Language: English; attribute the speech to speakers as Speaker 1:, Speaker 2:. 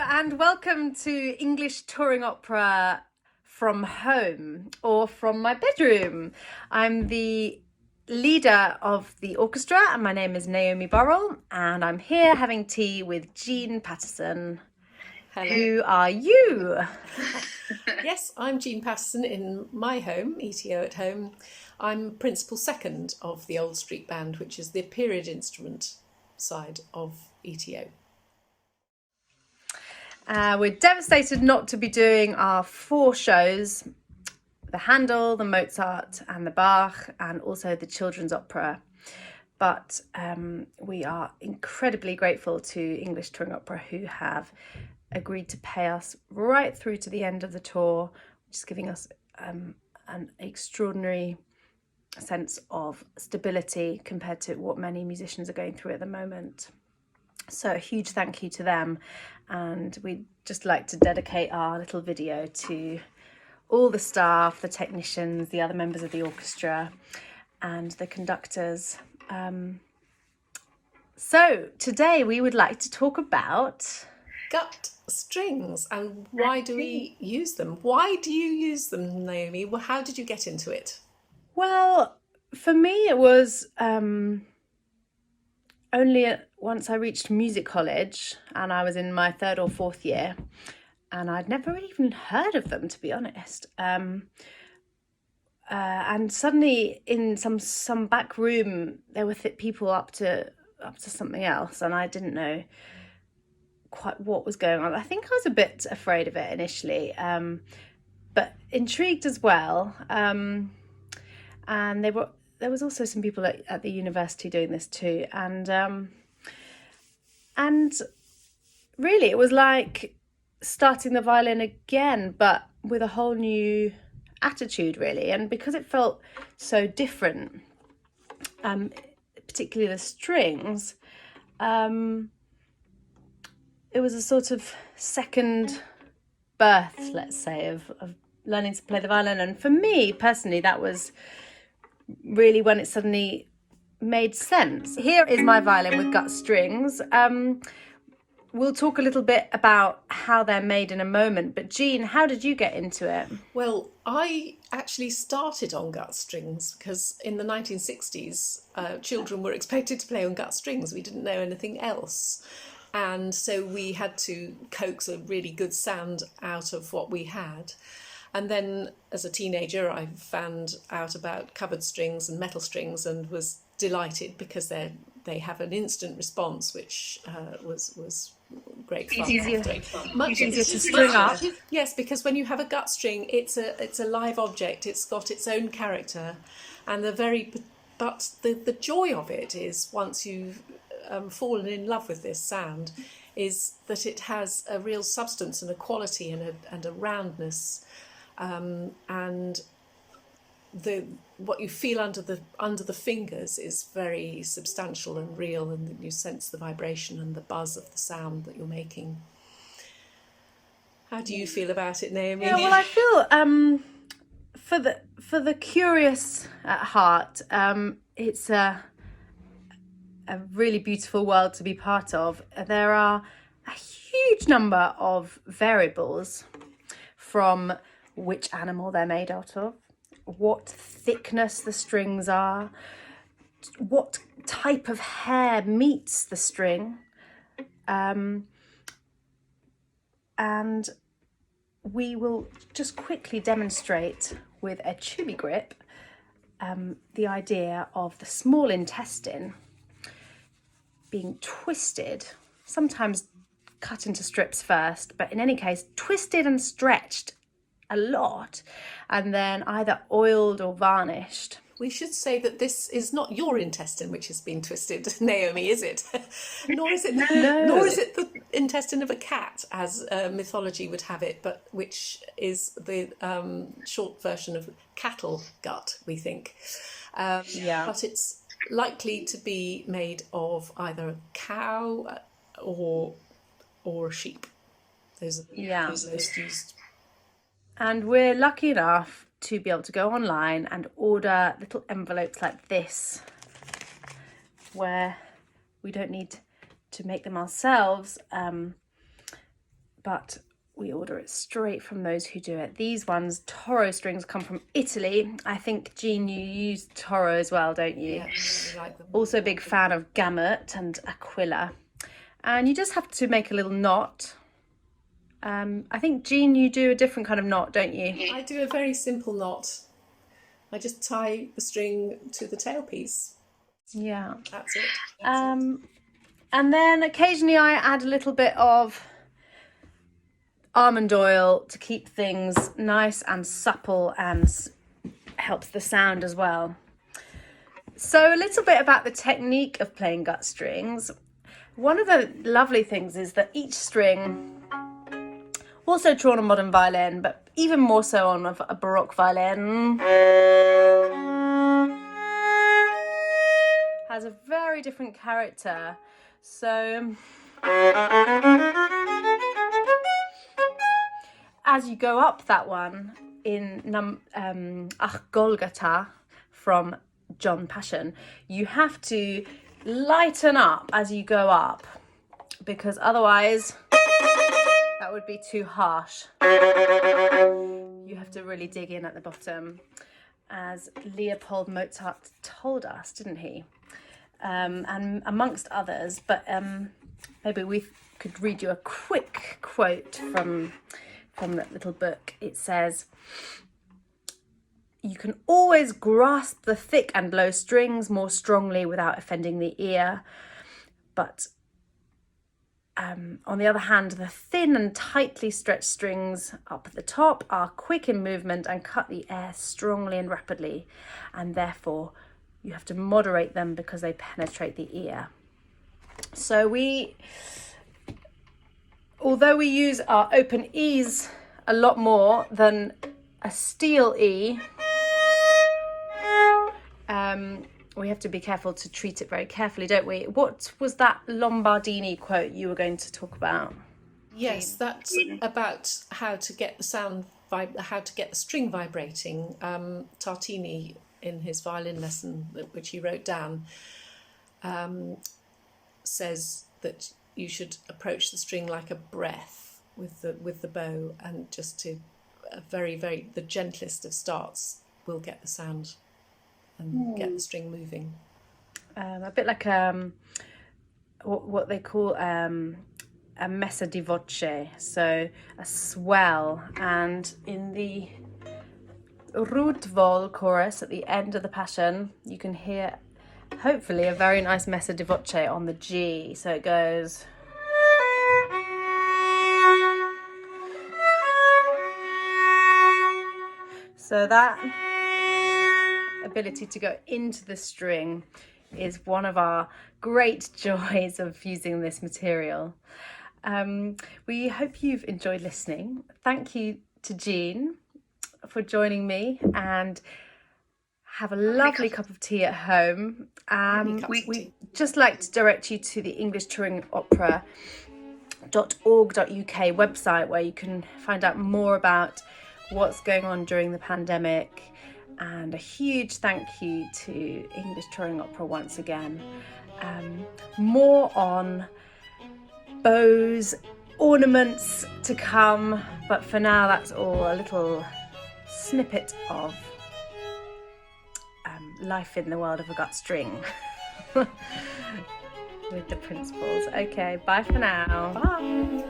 Speaker 1: And welcome to English touring opera from home or from my bedroom. I'm the leader of the orchestra and my name is Naomi Burrell and I'm here having tea with Jean Patterson.
Speaker 2: Hello.
Speaker 1: Who are you?
Speaker 2: Yes, I'm Jean Patterson in my home, ETO at home. I'm principal second of the Old Street Band, which is the period instrument side of ETO.
Speaker 1: We're devastated not to be doing our 4 shows, the Handel, the Mozart and the Bach, and also the children's opera. But we are incredibly grateful to English Touring Opera who have agreed to pay us right through to the end of the tour, which is giving us an extraordinary sense of stability compared to what many musicians are going through at the moment. So a huge thank you to them, and we'd just like to dedicate our little video to all the staff, the technicians, the other members of the orchestra and the conductors. So today we would like to talk about
Speaker 2: gut strings and why do we use them? Why do you use them, Naomi? Well, how did you get into it?
Speaker 1: Well, for me it was only once I reached music college and I was in my 3rd or 4th year and I'd never really even heard of them, to be honest. And suddenly in some back room there were people up to something else and I didn't know quite what was going on. I think I was a bit afraid of it initially, but intrigued as well. And there was also some people at the university doing this too, and really it was like starting the violin again, but with a whole new attitude, really. And because it felt so different, particularly the strings, it was a sort of second birth, let's say, of learning to play the violin. And for me personally, that was really when it suddenly made sense. Here is my violin with gut strings. We'll talk a little bit about how they're made in a moment, but Jean, how did you get into it?
Speaker 2: Well, I actually started on gut strings because in the 1960s, children were expected to play on gut strings. We didn't know anything else. And so we had to coax a really good sound out of what we had. And then as a teenager, I found out about covered strings and metal strings and was delighted because they have an instant response, which was great fun.
Speaker 1: Much easier to string up.
Speaker 2: Yes, because when you have a gut string, it's a live object. It's got its own character, and the joy of it is once you've fallen in love with this sound, is that it has a real substance and a quality and a roundness, and what you feel under the fingers is very substantial and real, and you sense the vibration and the buzz of the sound that you're making. How do you feel about it, Naomi?
Speaker 1: Yeah, well, I feel for the curious at heart, it's a really beautiful world to be part of. There are a huge number of variables, from which animal they're made out of, what thickness the strings are, what type of hair meets the string, and we will just quickly demonstrate with a tubey grip the idea of the small intestine being twisted, sometimes cut into strips first, but in any case twisted and stretched a lot, and then either oiled or varnished.
Speaker 2: We should say that this is not your intestine which has been twisted, Naomi, is it? Nor is it the intestine of a cat, as mythology would have it, but which is the short version of cattle gut, we think. But it's likely to be made of either a cow or a sheep. Those are
Speaker 1: Yeah.
Speaker 2: the most used.
Speaker 1: And we're lucky enough to be able to go online and order little envelopes like this, where we don't need to make them ourselves, but we order it straight from those who do it. These ones, Toro strings, come from Italy. I think, Jean, you use Toro as well, don't you?
Speaker 2: Yeah, I really like them.
Speaker 1: Also a big fan of Gamut and Aquila. And you just have to make a little knot. I think, Jean, you do a different kind of knot, don't you?
Speaker 2: I do a very simple knot. I just tie the string to the tailpiece.
Speaker 1: Yeah.
Speaker 2: That's it.
Speaker 1: And then occasionally I add a little bit of almond oil to keep things nice and supple and helps the sound as well. So a little bit about the technique of playing gut strings. One of the lovely things is that each string, also true on a modern violin, but even more so on a Baroque violin, has a very different character. So as you go up that one in Ach Golgotha from John Passion, you have to lighten up as you go up, because otherwise that would be too harsh. You have to really dig in at the bottom, as Leopold Mozart told us, didn't he? And amongst others, but maybe we could read you a quick quote from that little book. It says, "You can always grasp the thick and low strings more strongly without offending the ear, but on the other hand, the thin and tightly stretched strings up at the top are quick in movement and cut the air strongly and rapidly, and therefore you have to moderate them because they penetrate the ear." So although we use our open E's a lot more than a steel E, we have to be careful to treat it very carefully, don't we? What was that Lombardini quote you were going to talk about?
Speaker 2: Yes, that's about how to get the sound, how to get the string vibrating. Tartini, in his violin lesson, which he wrote down, says that you should approach the string like a breath with the bow, and just to the gentlest of starts will get the sound and get the string moving.
Speaker 1: A bit like what they call a messa di voce, so a swell. And in the Rudvol chorus at the end of the Passion, you can hear hopefully a very nice messa di voce on the G. So it goes. So that ability to go into the string is one of our great joys of using this material. We hope you've enjoyed listening. Thank you to Jean for joining me, and have a lovely cup of tea at home. We just like to direct you to the English Touring Opera.org.uk website, where you can find out more about what's going on during the pandemic. And a huge thank you to English Touring Opera once again. More on bows, ornaments to come, but for now that's all a little snippet of life in the world of a gut string with the principles. Okay, bye for now.
Speaker 2: Bye.